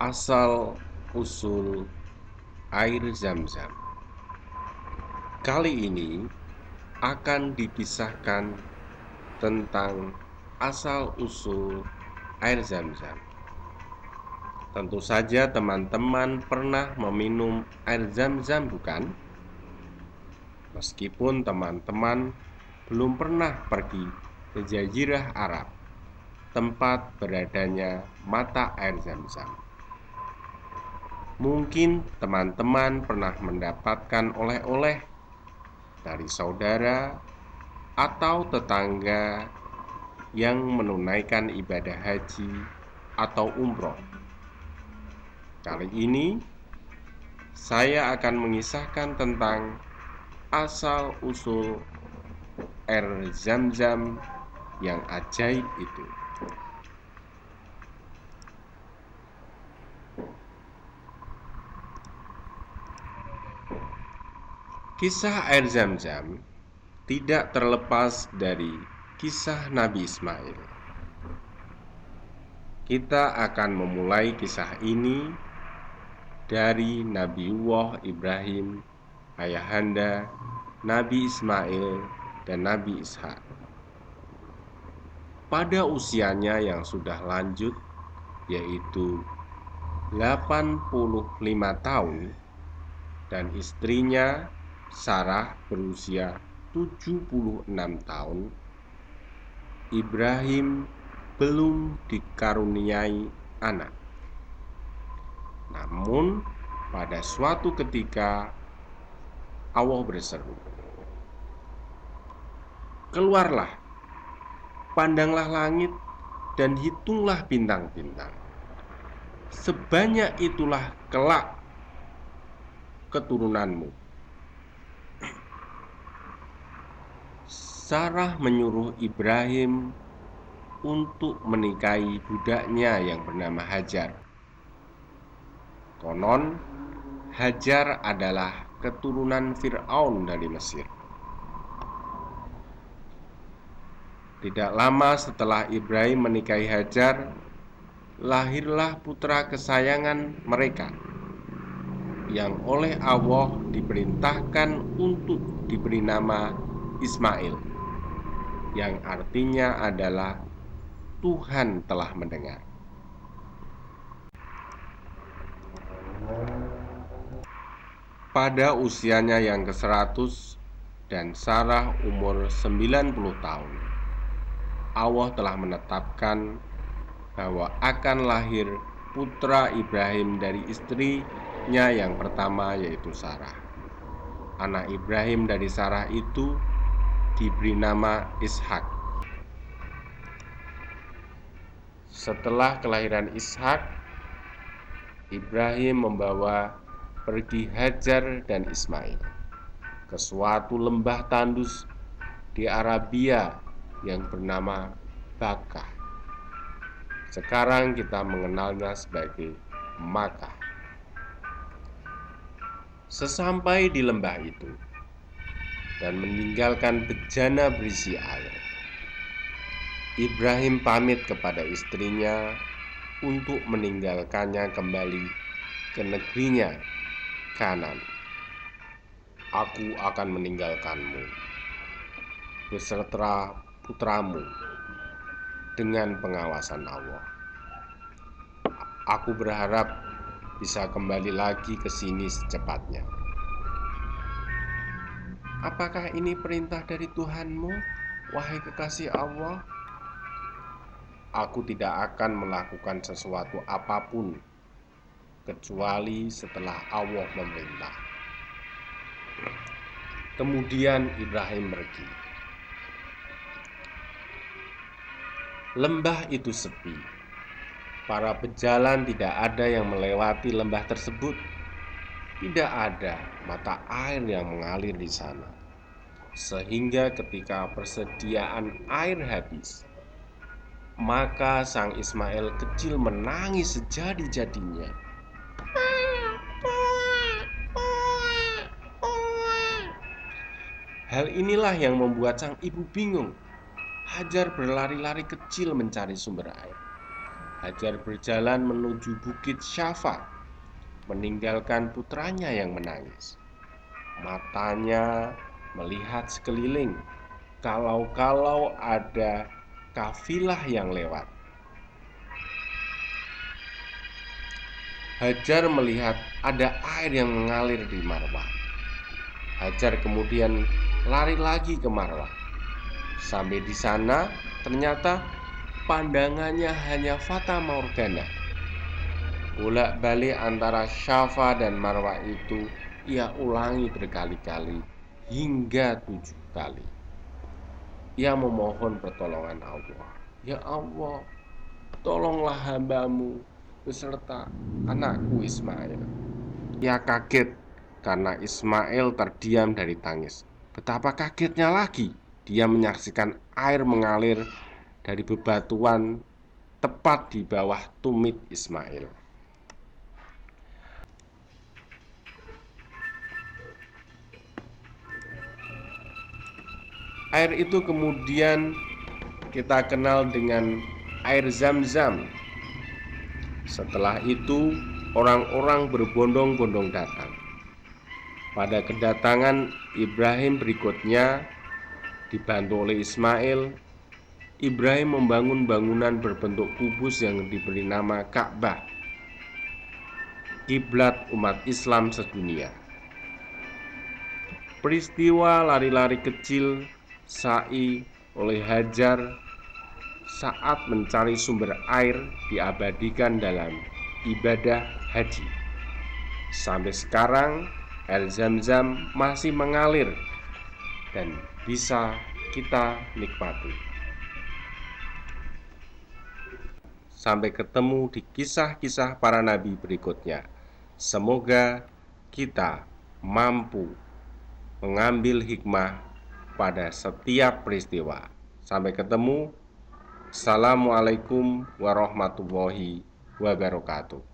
Asal-usul air Zam-Zam. Kali ini akan dipisahkan tentang asal-usul air Zam-Zam. Tentu saja teman-teman pernah meminum air Zam-Zam, bukan? Meskipun teman-teman belum pernah pergi ke Jazirah Arab, tempat beradanya mata air Zam-Zam. Mungkin teman-teman pernah mendapatkan oleh-oleh dari saudara atau tetangga yang menunaikan ibadah haji atau umroh. Kali ini saya akan mengisahkan tentang asal-usul air Zam-Zam yang ajaib itu. Kisah air Zam-Zam tidak terlepas dari kisah Nabi Ismail. Kita akan memulai kisah ini dari Nabiullah Ibrahim, ayahanda Nabi Ismail dan Nabi Ishak. Pada usianya yang sudah lanjut, yaitu 85 tahun, dan istrinya Sarah berusia 76 tahun, Ibrahim belum dikaruniai anak. Namun pada suatu ketika Allah berseru, "Keluarlah, pandanglah langit dan hitunglah bintang-bintang. Sebanyak itulah kelak keturunanmu." Sarah menyuruh Ibrahim untuk menikahi budaknya yang bernama Hajar. Konon, Hajar adalah keturunan Fir'aun dari Mesir. Tidak lama setelah Ibrahim menikahi Hajar, lahirlah putra kesayangan mereka, yang oleh Allah diperintahkan untuk diberi nama Ismail, yang artinya adalah Tuhan telah mendengar. Pada usianya yang ke-100 dan Sarah umur 90 tahun, Allah telah menetapkan bahwa akan lahir putra Ibrahim dari istrinya yang pertama, yaitu Sarah. Anak Ibrahim dari Sarah itu diberi nama Ishak. Setelah kelahiran Ishak, Ibrahim membawa pergi Hajar dan Ismail ke suatu lembah tandus di Arabia yang bernama Bakkah. Sekarang kita mengenalnya sebagai Makkah. Sesampai di lembah itu dan meninggalkan bejana berisi air, Ibrahim pamit kepada istrinya untuk meninggalkannya kembali ke negerinya Kanan. "Aku akan meninggalkanmu beserta putramu dengan pengawasan Allah. Aku berharap bisa kembali lagi ke sini secepatnya." "Apakah ini perintah dari Tuhanmu, wahai kekasih Allah?" "Aku tidak akan melakukan sesuatu apapun kecuali setelah Allah memerintah." Kemudian Ibrahim pergi. Lembah itu sepi. Para pejalan tidak ada yang melewati lembah tersebut. Tidak ada mata air yang mengalir di sana, sehingga ketika persediaan air habis, maka sang Ismail kecil menangis sejadi-jadinya. Hal inilah yang membuat sang ibu bingung. Hajar berlari-lari kecil mencari sumber air. Hajar berjalan menuju Bukit Syafa, meninggalkan putranya yang menangis. Matanya melihat sekeliling, kalau-kalau ada kafilah yang lewat. Hajar melihat ada air yang mengalir di Marwah. Hajar kemudian lari lagi ke Marwah. Sampai di sana, ternyata pandangannya hanya fata morgana. Bolak-balik antara Syafa dan Marwah itu ia ulangi berkali-kali, hingga 7 kali. Ia memohon pertolongan Allah. Ya Allah, tolonglah hamba-Mu beserta anakku Ismail. Ia kaget karena Ismail terdiam dari tangis. Betapa kagetnya lagi dia menyaksikan air mengalir dari bebatuan tepat di bawah tumit Ismail. Air itu kemudian kita kenal dengan air Zam-Zam. Setelah itu, orang-orang berbondong-bondong datang. Pada kedatangan Ibrahim berikutnya, dibantu oleh Ismail, Ibrahim membangun bangunan berbentuk kubus yang diberi nama Ka'bah, kiblat umat Islam sedunia. Peristiwa lari-lari kecil sa'i oleh Hajar saat mencari sumber air diabadikan dalam ibadah haji. Sampai sekarang air Zam-Zam masih mengalir dan bisa kita nikmati. Sampai ketemu di kisah-kisah para nabi berikutnya. Semoga kita mampu mengambil hikmah pada setiap peristiwa. Sampai ketemu. Assalamualaikum warahmatullahi wabarakatuh.